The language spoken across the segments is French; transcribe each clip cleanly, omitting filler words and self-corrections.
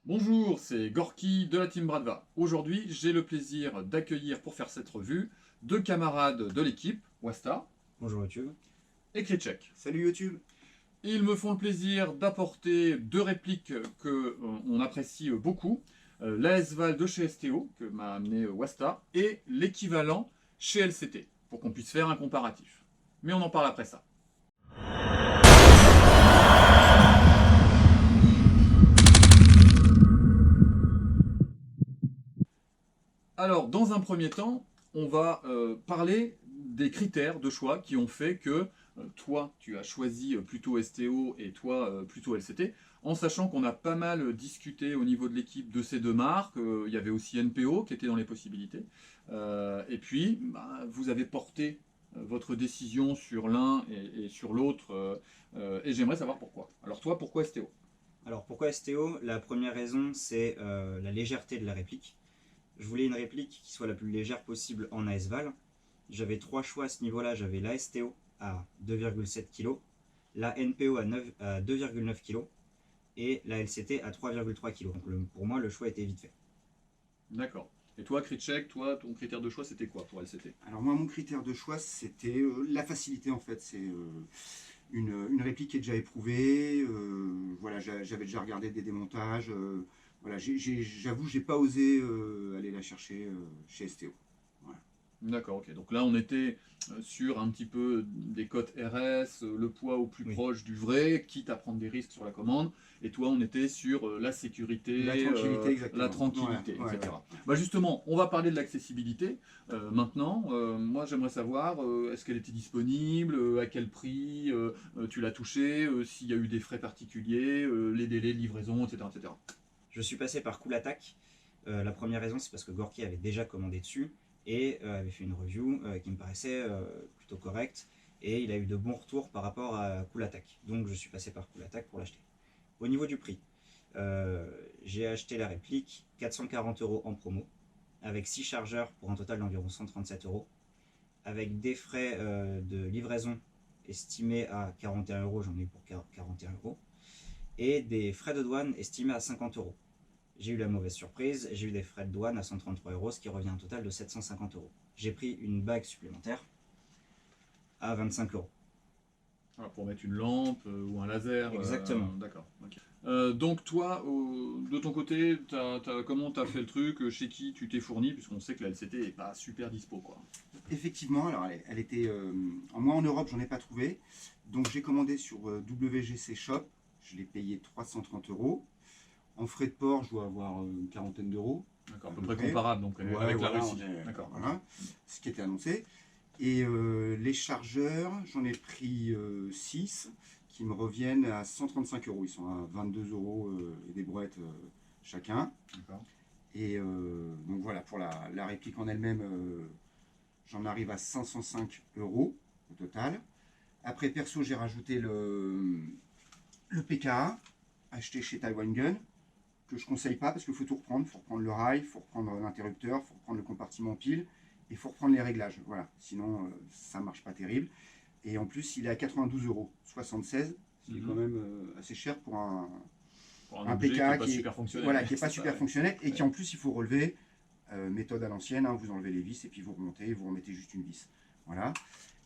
Bonjour, c'est Gorky de la team Bradva. Aujourd'hui, j'ai le plaisir d'accueillir pour faire cette revue deux camarades de l'équipe, Wasta Bonjour YouTube. et Kritchek. Salut YouTube. Ils me font le plaisir d'apporter deux répliques que on apprécie beaucoup. L'AS Val de chez STO, que m'a amené Wasta, et l'équivalent chez LCT, pour qu'on puisse faire un comparatif. Mais on en parle après ça. Alors, dans un premier temps, on va parler des critères de choix qui ont fait que toi, tu as choisi plutôt STO et toi plutôt LCT, en sachant qu'on a pas mal discuté au niveau de l'équipe de ces deux marques. Il y avait aussi NPO qui était dans les possibilités. Et puis, vous avez porté votre décision sur l'un et sur l'autre, et j'aimerais savoir pourquoi. Alors toi, pourquoi STO? Alors pourquoi STO? La première raison, c'est la légèreté de la réplique. Je voulais une réplique qui soit la plus légère possible en ASVAL. J'avais trois choix à ce niveau-là. J'avais la STO à 2,7 kg, la NPO à 2,9 kg et la LCT à 3,3 kg. Donc pour moi, le choix était vite fait. D'accord. Et toi, Kritchek, toi, ton critère de choix, c'était quoi pour LCT? Alors moi, mon critère de choix, c'était la facilité en fait. C'est une réplique qui est déjà éprouvée. Voilà, j'avais déjà regardé des démontages. Voilà, j'avoue, j'ai pas osé aller la chercher chez STO. Voilà. D'accord, ok. Donc là, on était sur un petit peu des cotes RS, le poids au plus Oui. proche du vrai, quitte à prendre des risques sur la commande. Et toi, on était sur la sécurité, La tranquillité, exactement. la tranquillité, Ouais, ouais, etc. ouais. Bah justement, on va parler de l'accessibilité. Maintenant, moi, j'aimerais savoir, est-ce qu'elle était disponible, à quel prix tu l'as touchée, s'il y a eu des frais particuliers, les délais de livraison, etc., etc. Je suis passé par Cool Attack. La première raison, c'est parce que Gorky avait déjà commandé dessus et avait fait une review qui me paraissait plutôt correcte. Et il a eu de bons retours par rapport à Cool Attack. Donc je suis passé par Cool Attack pour l'acheter. Au niveau du prix, j'ai acheté la réplique 440 € en promo, avec 6 chargeurs pour un total d'environ 137 €, avec des frais de livraison estimés à 41 €, j'en ai eu pour 41 €, et des frais de douane estimés à 50 €. J'ai eu la mauvaise surprise, j'ai eu des frais de douane à 133 €, ce qui revient à un total de 750 €. J'ai pris une bague supplémentaire à 25 €. Voilà, pour mettre une lampe ou un laser. Exactement. D'accord. Ok. Donc toi, de ton côté, comment tu as fait le truc? Chez qui tu t'es fourni? Puisqu'on sait que la LCT n'est pas super dispo, quoi. Effectivement, alors elle était. Moi en Europe, j'en ai pas trouvé. Donc j'ai commandé sur WGC Shop. Je l'ai payé 330 €. En frais de port, je dois avoir une quarantaine d'euros. D'accord, à peu près comparable donc Ouais, avec la voilà, Russie. D'accord. voilà, ce qui était annoncé. Et les chargeurs, j'en ai pris 6 qui me reviennent à 135 €. Ils sont à 22 € et des brouettes chacun. D'accord. Et donc voilà, pour la réplique en elle-même, j'en arrive à 505 € au total. Après, perso, j'ai rajouté le PKA acheté chez Taiwan Gun, que je conseille pas parce qu'il faut tout reprendre. Il faut reprendre le rail, il faut reprendre l'interrupteur, il faut reprendre le compartiment pile et il faut reprendre les réglages. Voilà, sinon ça marche pas terrible. Et en plus, il est à 92 €, 76, ce qui est quand même assez cher pour Pour un objet PKA qui n'est pas super fonctionnel. voilà, qui est pas C'est super ça, ouais. fonctionnel et qui en plus il faut relever. Méthode à l'ancienne, hein, vous enlevez les vis et puis vous remontez, vous remettez juste une vis. Voilà.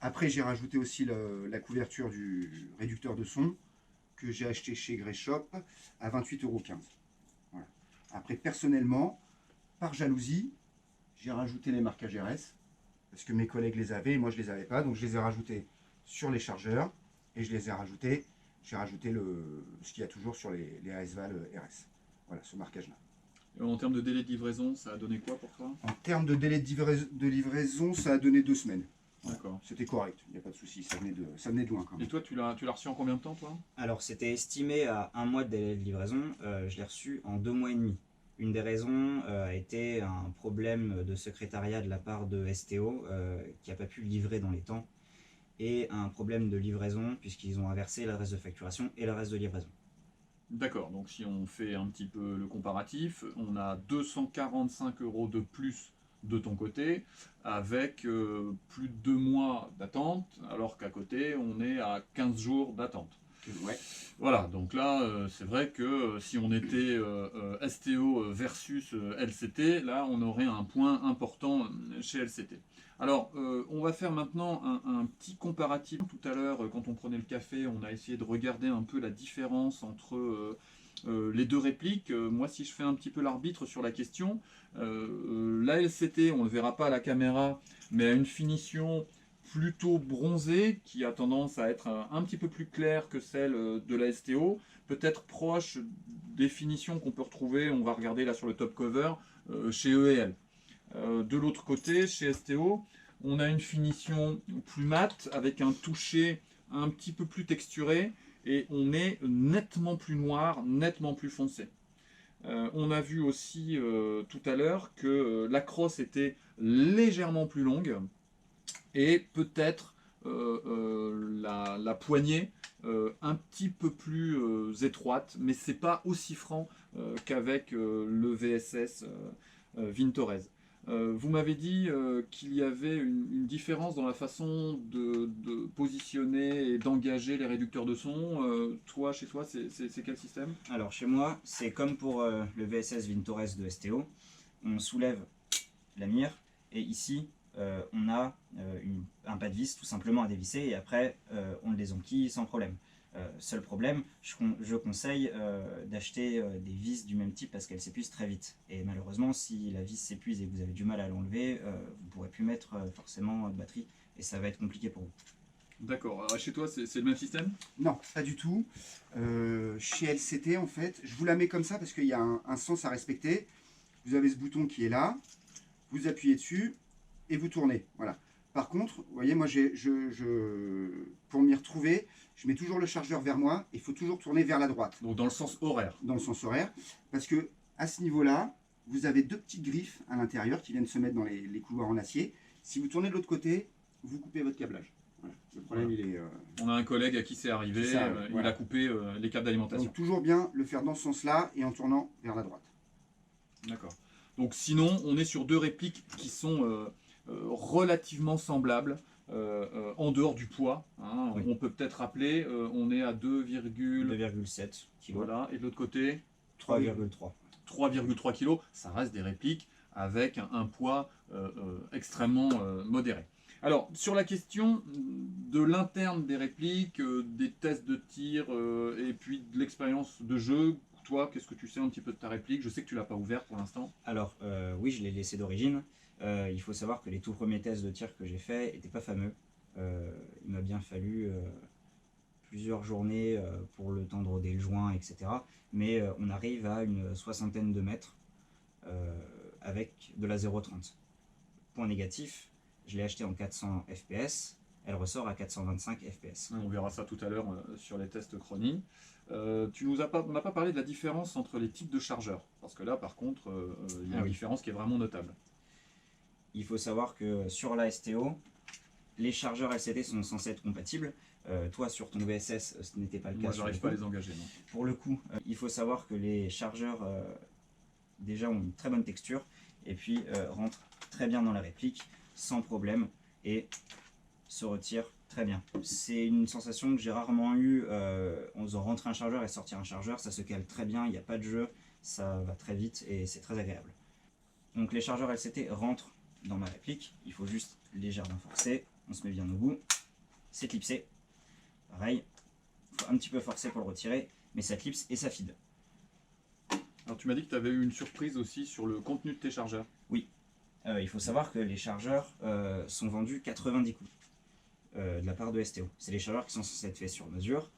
Après, j'ai rajouté aussi la couverture du réducteur de son que j'ai acheté chez Grey Shop à 28,15 €. Voilà. Après, personnellement, par jalousie, j'ai rajouté les marquages RS parce que mes collègues les avaient et moi je les avais pas, donc je les ai rajoutés sur les chargeurs et j'ai rajouté ce qu'il y a toujours sur les ASVAL RS. Voilà, ce marquage-là. En termes de délai de livraison, ça a donné quoi pour toi? En termes de délai de livraison, ça a donné 2 semaines. D'accord. C'était correct, il n'y a pas de souci, ça venait de loin quand même. Et toi, tu l'as reçu en combien de temps, toi? Alors c'était estimé à 1 mois de délai de livraison, je l'ai reçu en 2 mois et demi. Une des raisons a été un problème de secrétariat de la part de STO qui n'a pas pu livrer dans les temps, et un problème de livraison puisqu'ils ont inversé l'adresse de facturation et l'adresse de livraison. D'accord, donc si on fait un petit peu le comparatif, on a 245 € de plus de ton côté, avec plus de 2 mois d'attente, alors qu'à côté, on est à 15 jours d'attente. Ouais. Voilà, donc là, c'est vrai que si on était STO versus LCT, là, on aurait un point important chez LCT. Alors, on va faire maintenant un petit comparatif. Tout à l'heure, quand on prenait le café, on a essayé de regarder un peu la différence entre les deux répliques. Moi, si je fais un petit peu l'arbitre sur la question, la LCT, on ne le verra pas à la caméra, mais a une finition plutôt bronzée, qui a tendance à être un petit peu plus claire que celle de la STO, peut-être proche des finitions qu'on peut retrouver, on va regarder là sur le top cover, chez EL. De l'autre côté, chez STO, on a une finition plus mate, avec un toucher un petit peu plus texturé, et on est nettement plus noir, nettement plus foncé. On a vu aussi tout à l'heure que la crosse était légèrement plus longue, et peut-être la poignée un petit peu plus étroite, mais c'est pas aussi franc qu'avec le VSS Vintorez. Vous m'avez dit qu'il y avait une différence dans la façon de positionner et d'engager les réducteurs de son. Toi, chez toi, c'est quel système? Alors chez moi, c'est comme pour le VSS Vintorez de STO. On soulève la mire et ici on a un pas de vis tout simplement à dévisser et après on le désenquille sans problème. Seul problème, je conseille d'acheter des vis du même type parce qu'elles s'épuisent très vite. Et malheureusement, si la vis s'épuise et que vous avez du mal à l'enlever, vous ne pourrez plus mettre forcément de batterie et ça va être compliqué pour vous. D'accord. Alors, chez toi, c'est le même système? Non, pas du tout. Chez LCT, en fait, je vous la mets comme ça parce qu'il y a un sens à respecter. Vous avez ce bouton qui est là, vous appuyez dessus et vous tournez. Voilà. Par contre, vous voyez, moi, pour m'y retrouver, je mets toujours le chargeur vers moi et il faut toujours tourner vers la droite. Donc dans le sens horaire. Dans le sens horaire. Parce que à ce niveau-là, vous avez deux petites griffes à l'intérieur qui viennent se mettre dans les couloirs en acier. Si vous tournez de l'autre côté, vous coupez votre câblage. Voilà. Le problème, Voilà. il est... On a un collègue à qui c'est arrivé, il voilà. a coupé les câbles d'alimentation. Donc toujours bien le faire dans ce sens-là et en tournant vers la droite. D'accord. Donc sinon, on est sur deux répliques qui sont relativement semblables, en dehors du poids. Hein. Oui. On peut peut-être rappeler, on est à 2,7 kg. Voilà, et de l'autre côté, 3,3. 3,3 kg. Ça reste des répliques avec un poids extrêmement modéré. Alors, sur la question de l'interne des répliques, des tests de tir et puis de l'expérience de jeu, toi, qu'est-ce que tu sais un petit peu de ta réplique? Je sais que tu l'as pas ouverte pour l'instant. Alors, oui, je l'ai laissé d'origine. Il faut savoir que les tout premiers tests de tir que j'ai faits n'étaient pas fameux. Il m'a bien fallu plusieurs journées pour le temps de roder le joint, etc. Mais on arrive à une soixantaine de mètres avec de la 0,30. Point négatif, je l'ai acheté en 400 fps, elle ressort à 425 fps. On verra ça tout à l'heure sur les tests chronie. On n'a pas parlé de la différence entre les types de chargeurs, parce que là, par contre, il y a une différence qui est vraiment notable. Il faut savoir que sur la STO, les chargeurs LCT sont censés être compatibles. Toi, sur ton VSS, ce n'était pas le cas. Moi, j'arrive pas à les engager. Non. Pour le coup, il faut savoir que les chargeurs déjà ont une très bonne texture et puis rentrent très bien dans la réplique sans problème et se retirent très bien. C'est une sensation que j'ai rarement eue en faisant rentrer un chargeur et sortir un chargeur. Ça se cale très bien, il n'y a pas de jeu, ça va très vite et c'est très agréable. Donc les chargeurs LCT rentrent dans ma réplique, il faut juste légèrement forcer, on se met bien au bout, c'est clipsé. Pareil, il faut un petit peu forcer pour le retirer, mais ça clipse et ça feed. Alors tu m'as dit que tu avais eu une surprise aussi sur le contenu de tes chargeurs. Oui, il faut savoir que les chargeurs sont vendus 90 coups de la part de STO. C'est les chargeurs qui sont censés être faits sur mesure.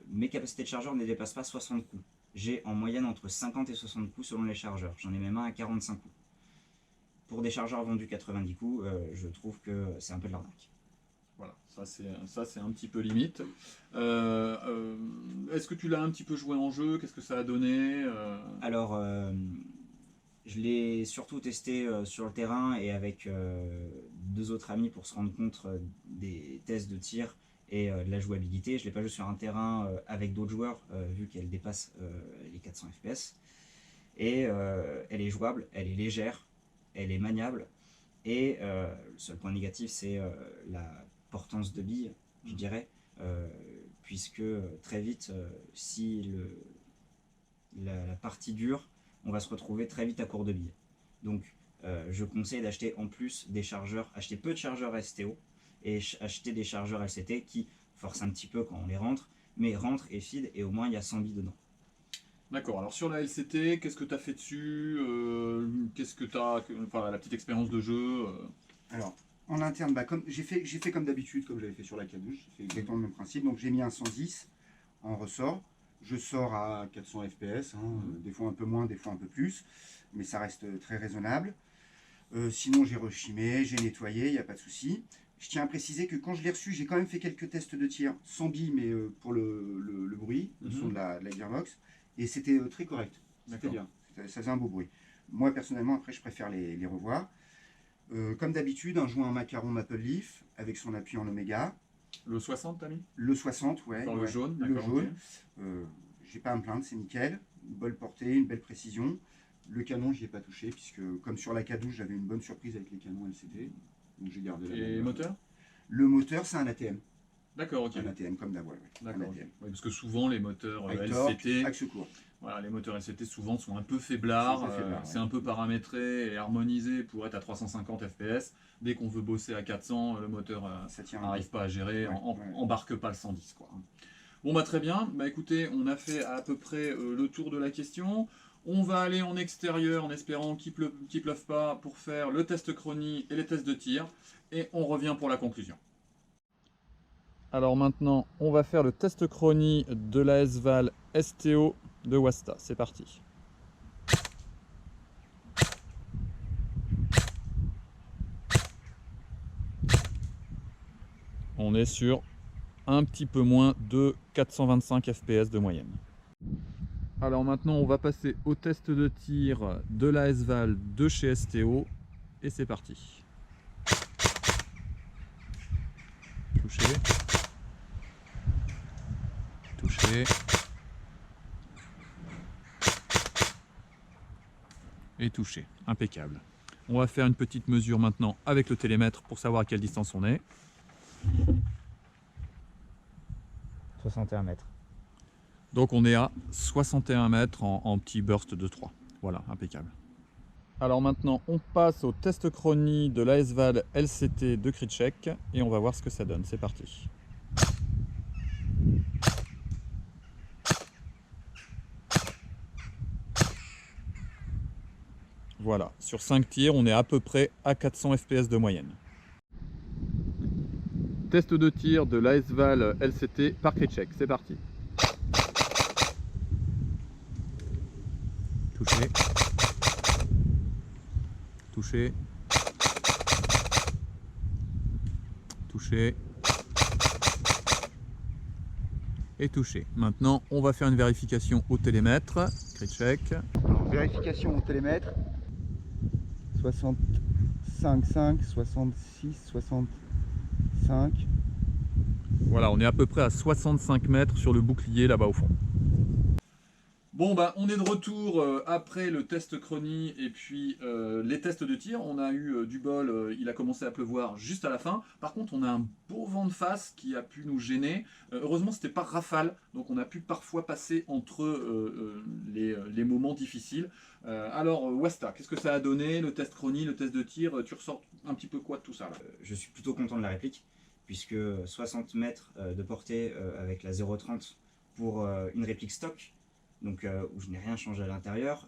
Mes capacités de chargeur ne dépassent pas 60 coups. J'ai en moyenne entre 50 et 60 coups selon les chargeurs. J'en ai même un à 45 coups. Pour des chargeurs vendus 90 coups, je trouve que c'est un peu de l'arnaque. Voilà, ça c'est un petit peu limite. Est-ce que tu l'as un petit peu joué en jeu? Qu'est-ce que ça a donné? Alors, je l'ai surtout testé sur le terrain et avec deux autres amis pour se rendre compte des tests de tir et de la jouabilité. Je ne l'ai pas joué sur un terrain avec d'autres joueurs, vu qu'elle dépasse les 400 fps. Et elle est jouable, elle est légère, elle est maniable. Et le seul point négatif, c'est la portance de billes, je dirais. puisque très vite, si la partie dure, on va se retrouver très vite à court de billets. Donc je conseille d'acheter en plus des chargeurs, acheter peu de chargeurs STO et acheter des chargeurs LCT qui forcent un petit peu quand on les rentre, mais rentrent et feed et au moins il y a 100 billes dedans. D'accord, alors sur la LCT, qu'est-ce que tu as fait dessus? Qu'est-ce que tu as, enfin la petite expérience de jeu Alors, en interne, bah, j'ai fait comme d'habitude, comme j'avais fait sur la K12, j'ai fait exactement le même principe. Donc j'ai mis un 110 en ressort. Je sors à 400 FPS, des fois un peu moins, des fois un peu plus, mais ça reste très raisonnable. Sinon j'ai rechimé, j'ai nettoyé, il n'y a pas de souci. Je tiens à préciser que quand je l'ai reçu, j'ai quand même fait quelques tests de tir, sans billes, mais pour le bruit, le son de la gearbox, et c'était très correct. C'était bien, ça faisait un beau bruit. Moi personnellement, après je préfère les revoir. Comme d'habitude, un joint macaron Maple Leaf avec son appui en oméga. Le 60, t'as mis? Le 60, ouais. Dans le jaune, le d'accord, jaune. J'ai pas à me plaindre, c'est nickel. Une bonne portée, une belle précision. Le canon, j'y ai pas touché, puisque comme sur la K12, j'avais une bonne surprise avec les canons LCT. Donc j'ai gardé la Et même. moteur? Le moteur, c'est un ATM. D'accord, ok. Un ATM comme d'avoine, ouais. D'accord, Un ok. ATM. Oui, parce que souvent les moteurs Avec LCT, torque, axe court. voilà, les moteurs LCT souvent sont un peu faiblards, C'est un peu faiblard, c'est ouais. un peu paramétré et harmonisé pour être à 350 FPS. Dès qu'on veut bosser à 400, le moteur Ça tient. n'arrive pas à gérer, Ouais, ouais. embarque pas le 110 quoi. Bon bah très bien, bah écoutez, on a fait à peu près le tour de la question. On va aller en extérieur en espérant qu'il pleuve pas pour faire le test chronie et les tests de tir. Et on revient pour la conclusion. Alors maintenant, on va faire le test chronie de la S-Val STO de Wasta. C'est parti. On est sur un petit peu moins de 425 FPS de moyenne. Alors maintenant, on va passer au test de tir de la S-Val de chez STO. Et c'est parti. Touché. Touché. Et touché. Impeccable. On va faire une petite mesure maintenant avec le télémètre pour savoir à quelle distance on est. 61 mètres. Donc on est à 61 mètres en petit burst de 3. Voilà, impeccable. Alors maintenant, on passe au test chronie de la S-Val LCT de Kritschek et on va voir ce que ça donne. C'est parti. Voilà, sur 5 tirs, on est à peu près à 400 FPS de moyenne. Test de tir de la S-Val LCT par Kritschek, c'est parti. Touché. Touché. Touché. Et touché. Maintenant, on va faire une vérification au télémètre. Kritschek. Alors, vérification au télémètre. 65, 66, 65. Voilà, on est à peu près à 65 mètres sur le bouclier là-bas au fond. Bon bah on est de retour après le test chronie et puis les tests de tir. On a eu du bol, il a commencé à pleuvoir juste à la fin. Par contre on a un beau vent de face qui a pu nous gêner. Heureusement c'était pas rafale, donc on a pu parfois passer entre les moments difficiles. Alors Wasta, qu'est-ce que ça a donné, le test chronie, le test de tir? Tu ressors un petit peu quoi de tout ça là? Je suis plutôt content de la réplique, puisque 60 mètres de portée avec la 0,30 pour une réplique stock, donc où je n'ai rien changé à l'intérieur,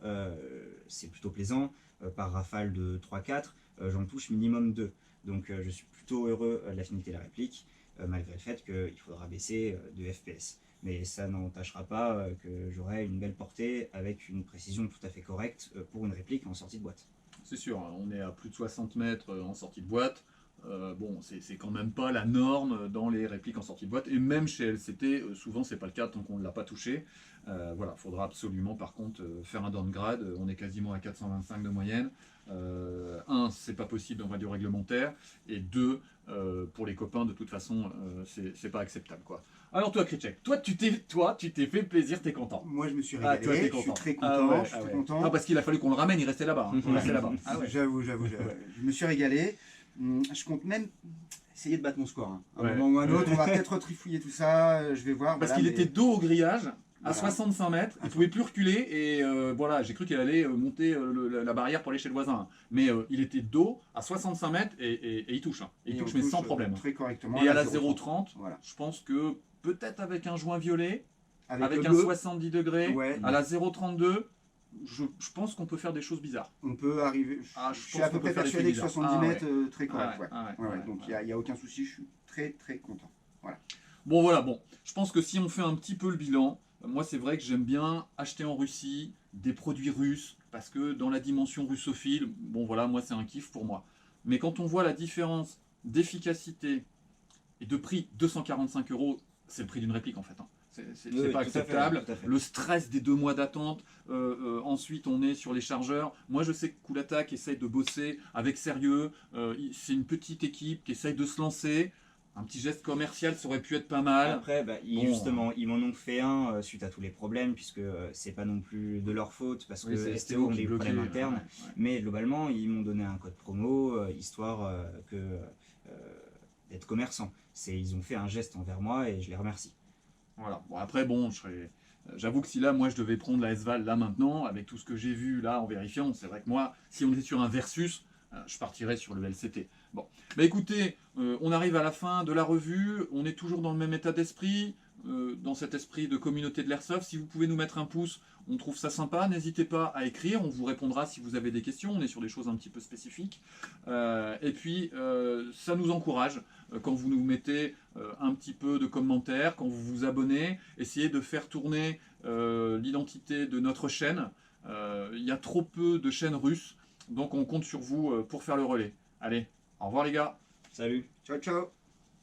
c'est plutôt plaisant. Par rafale de 3-4, j'en touche minimum 2. Donc je suis plutôt heureux de l'affinité de la réplique, malgré le fait qu'il faudra baisser de FPS. Mais ça n'entachera pas que j'aurai une belle portée avec une précision tout à fait correcte pour une réplique en sortie de boîte. C'est sûr, on est à plus de 60 mètres en sortie de boîte. Bon, c'est quand même pas la norme dans les répliques en sortie de boîte. Et même chez LCT, souvent c'est pas le cas tant qu'on ne l'a pas touché. Voilà, il faudra absolument par contre faire un downgrade. On est quasiment à 425 de moyenne. Un, c'est pas possible en radio réglementaire. Et deux, pour les copains, de toute façon, c'est pas acceptable, quoi. Alors toi, Kritschek, toi tu t'es fait plaisir, t'es content. Moi je me suis Ah, régalé, toi, t'es je content. suis très content, Ah ouais, je suis ah très ouais. content. Non, parce qu'il a fallu qu'on le ramène, il restait là-bas. Hein. Il restait là-bas. Ah ouais. J'avoue, je me suis régalé. Je compte même, essayer de battre mon score. Hein. À un Ouais. moment ou un autre, on va peut-être retrifouiller tout ça, je vais voir. Parce voilà, qu'il mais- était dos au grillage, à Voilà. 65 mètres, il ne pouvait plus reculer, et voilà, j'ai cru qu'elle allait monter la barrière pour aller chez le voisin. Mais il était dos à 65 mètres, et il touche. Hein. Il Et on touche, mais sans touche, problème. Très correctement. Et à la 0,30. 0,30, Voilà. je pense que peut-être avec un joint violet, avec le un bleu, 70 degrés, ouais, à la 0,32, je pense qu'on peut faire des choses bizarres. on peut arriver. Ah, je je suis pense à peu qu'on peut près faire des persuadé que trucs 70 bizarres. Ah, mètres, très correct. Ah, ouais. ouais, Ouais, ouais, ouais, donc il ouais. n'y a aucun souci, je suis très très content. Bon voilà, bon, je pense que si on fait un petit peu le bilan, moi c'est vrai que j'aime bien acheter en Russie des produits russes, parce que dans la dimension russophile, bon voilà, moi c'est un kiff pour moi. Mais quand on voit la différence d'efficacité et de prix, 245 €, c'est le prix d'une réplique en fait. Hein. C'est Oui, pas tout à fait, acceptable. tout à fait. Le stress des 2 mois d'attente. Ensuite, on est sur les chargeurs. Moi, je sais que Cool Attack essaye de bosser avec sérieux. C'est une petite équipe qui essaye de se lancer. Un petit geste commercial, ça aurait pu être pas mal. Après, bah, Bon. justement, ils m'en ont fait un suite à tous les problèmes, puisque c'est pas non plus de leur faute, parce Oui, que c'est STO ont qui des bloquait, problèmes internes. ouais. Mais globalement, ils m'ont donné un code promo, histoire d'être commerçant. Ils ont fait un geste envers moi et je les remercie. Voilà. Bon, après, bon, j'avoue que si là, moi, je devais prendre la S-Val là maintenant, avec tout ce que j'ai vu là en vérifiant, c'est vrai que moi, si on est sur un versus, je partirais sur le LCT. Bon, bah écoutez, on arrive à la fin de la revue, on est toujours dans le même état d'esprit, dans cet esprit de communauté de l'Airsoft. Si vous pouvez nous mettre un pouce, on trouve ça sympa. N'hésitez pas à écrire, on vous répondra si vous avez des questions. On est sur des choses un petit peu spécifiques. Et puis, ça nous encourage quand vous nous mettez un petit peu de commentaires, quand vous vous abonnez. Essayez de faire tourner l'identité de notre chaîne. Il y a trop peu de chaînes russes, donc on compte sur vous pour faire le relais. Allez, au revoir les gars. Salut! Ciao ciao.